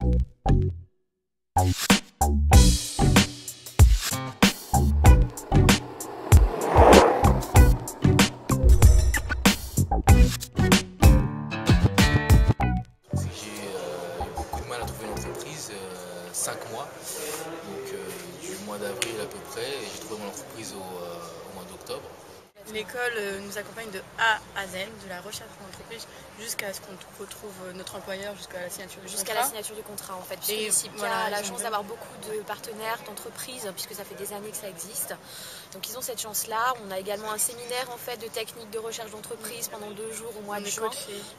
Beaucoup de mal à trouver une entreprise, 5 mois, donc du mois d'avril à peu près, et j'ai trouvé mon entreprise au mois d'octobre. L'école nous accompagne de A à Z, de la recherche d'entreprise jusqu'à ce qu'on retrouve notre employeur, jusqu'à la signature du contrat. Jusqu'à la signature du contrat en fait. Puisque Cipia a la chance d'avoir beaucoup de partenaires, d'entreprises, puisque ça fait des années que ça existe. Donc ils ont cette chance-là. On a également un séminaire en fait de techniques de recherche d'entreprise pendant 2 jours au mois de juin.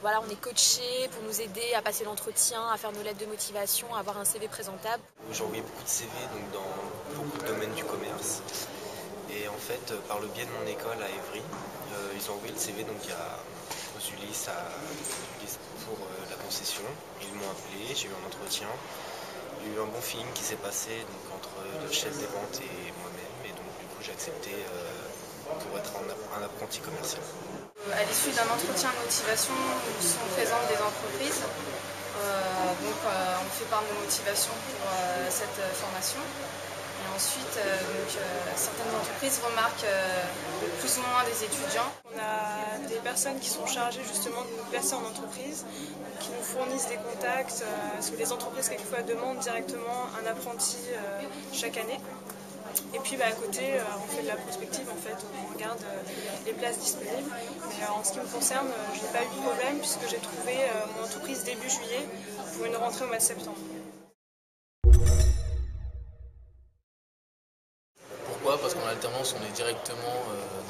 Voilà, on est coachés pour nous aider à passer l'entretien, à faire nos lettres de motivation, à avoir un CV présentable. J'ai envoyé beaucoup de CV donc, dans beaucoup de domaines du commerce. Et en fait, par le biais de mon école à Évry, ils ont envoyé le CV donc aux Ulysse pour la concession. Ils m'ont appelé, j'ai eu un entretien. Il y a eu un bon feeling qui s'est passé donc, entre le chef des ventes et moi-même. Et donc du coup j'ai accepté pour être un apprenti commercial. À l'issue d'un entretien de motivation où sont présentes des entreprises, on fait part de nos motivations pour cette formation. Et ensuite, certaines entreprises remarquent plus ou moins des étudiants. On a des personnes qui sont chargées justement de nous placer en entreprise, qui nous fournissent des contacts, parce que les entreprises quelquefois demandent directement un apprenti chaque année. Et puis à côté, on fait de la prospective, en fait, on regarde les places disponibles. Mais en ce qui me concerne, je n'ai pas eu de problème puisque j'ai trouvé mon entreprise début juillet pour une rentrée au mois de septembre. Pourquoi? Parce qu'en alternance, on est directement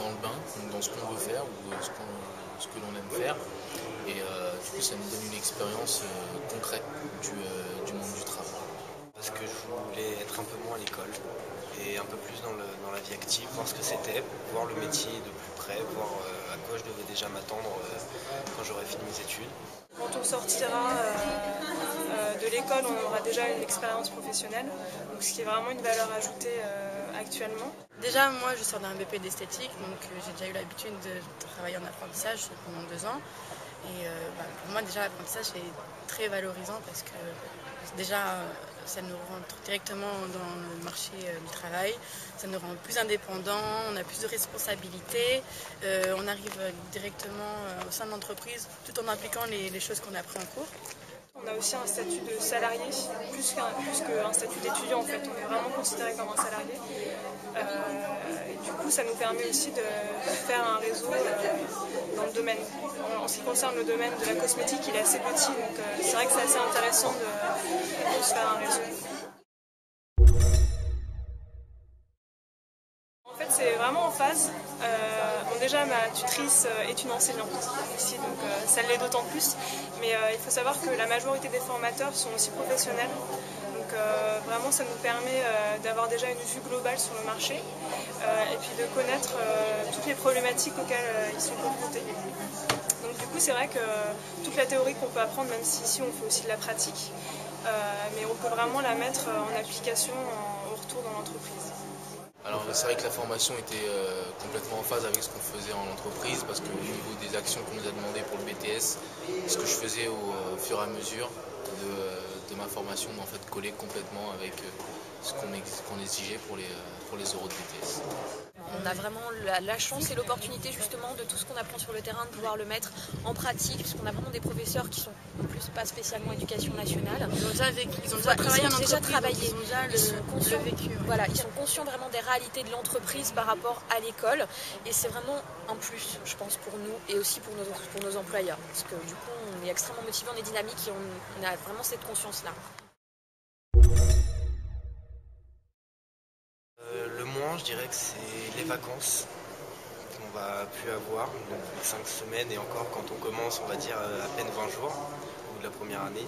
dans le bain, dans ce qu'on veut faire ou ce que l'on aime faire. Et du coup, ça nous donne une expérience concrète du monde du travail. Parce que je voulais être un peu moins à l'école et un peu plus dans la vie active, voir ce que c'était, voir le métier de plus près, voir à quoi je devais déjà m'attendre quand j'aurais fini mes études. Quand on sortira de l'école, on aura déjà une expérience professionnelle, donc ce qui est vraiment une valeur ajoutée actuellement. Déjà, moi, je sors d'un BP d'esthétique, donc j'ai déjà eu l'habitude de travailler en apprentissage pendant 2 ans. Et pour moi, déjà, l'apprentissage est très valorisant parce que déjà, ça nous rentre directement dans le marché du travail, ça nous rend plus indépendants, on a plus de responsabilités, on arrive directement au sein de l'entreprise tout en appliquant les choses qu'on a apprises en cours. On a aussi un statut de salarié, plus qu'un statut d'étudiant en fait, on est vraiment considéré comme un salarié. Et du coup, ça nous permet aussi de faire un réseau dans le domaine. En ce qui concerne le domaine de la cosmétique, il est assez petit, donc c'est vrai que c'est assez intéressant de se faire un réseau. En fait, c'est vraiment en phase. Déjà, ma tutrice est une enseignante ici, donc ça l'est d'autant plus. Mais il faut savoir que la majorité des formateurs sont aussi professionnels. Donc vraiment, ça nous permet d'avoir déjà une vue globale sur le marché et puis de connaître toutes les problématiques auxquelles ils sont confrontés. Donc du coup, c'est vrai que toute la théorie qu'on peut apprendre, même si ici on fait aussi de la pratique, mais on peut vraiment la mettre en application au retour dans l'entreprise. Alors c'est vrai que la formation était complètement en phase avec ce qu'on faisait en entreprise parce qu'au niveau des actions qu'on nous a demandées pour le BTS, ce que je faisais au fur et à mesure de ma formation en fait collait complètement avec ce qu'on exigeait pour les euros de BTS. On a vraiment la chance et l'opportunité justement de tout ce qu'on apprend sur le terrain de pouvoir le mettre en pratique, puisqu'on a vraiment des professeurs qui sont en plus pas spécialement éducation nationale. Ils ont déjà vécu, ils ont déjà travaillé en entreprise, ils sont conscients, voilà, ils sont conscients vraiment des réalités de l'entreprise par rapport à l'école, et c'est vraiment un plus, je pense, pour nous et aussi pour nos employeurs, parce que du coup on est extrêmement motivés, on est dynamique et on a vraiment cette conscience-là. Le moins, je dirais que c'est les vacances qu'on va plus avoir, donc 5 semaines et encore quand on commence, on va dire à peine 20 jours au bout de la première année.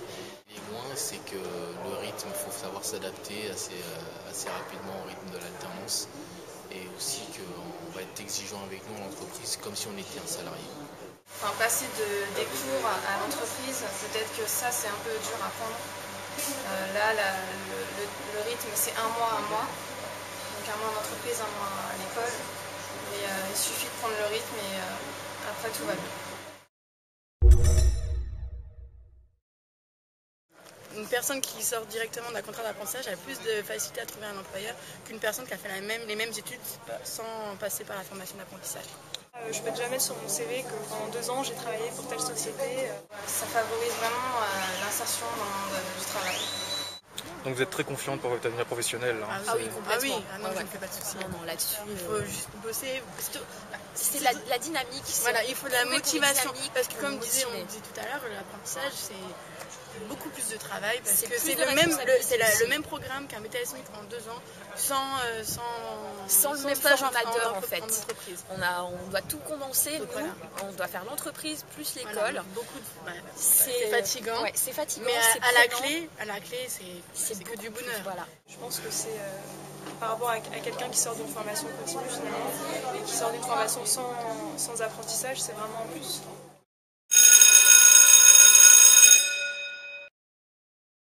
Les moins, c'est que le rythme, il faut savoir s'adapter assez rapidement au rythme de l'alternance et aussi qu'on va être exigeant avec nous en entreprise comme si on était un salarié. Enfin, passer des cours à l'entreprise, peut-être que ça c'est un peu dur à prendre. Le rythme c'est 1 mois, 1 mois. Donc 1 mois en entreprise, 1 mois à l'école. Mais il suffit de prendre le rythme et après tout va bien. une personne qui sort directement d'un contrat d'apprentissage a plus de facilité à trouver un employeur qu'une personne qui a fait les mêmes études sans passer par la formation d'apprentissage. Je peux déjà mettre sur mon CV que pendant 2 ans j'ai travaillé pour telle société. Ça favorise vraiment l'insertion dans le monde du travail. Donc vous êtes très confiante pour votre avenir professionnel hein. Ah oui, complètement. Non, je ne fais pas de soucis. Non, là-dessus. Il faut juste bosser. C'est la dynamique. Voilà, il faut de la motivation. Parce que comme on disait tout à l'heure, l'apprentissage, c'est beaucoup plus de travail parce que c'est le même programme qu'un BTS MIC en 2 ans sans le même formateur en fait. On doit tout condenser, donc, voilà. On doit faire l'entreprise plus l'école. Voilà, c'est fatigant. Ouais, c'est fatigant. Mais à la clé, c'est que du bonheur. Voilà. Je pense que c'est par rapport à quelqu'un qui sort d'une formation continue finalement et qui sort d'une formation sans apprentissage, c'est vraiment un plus.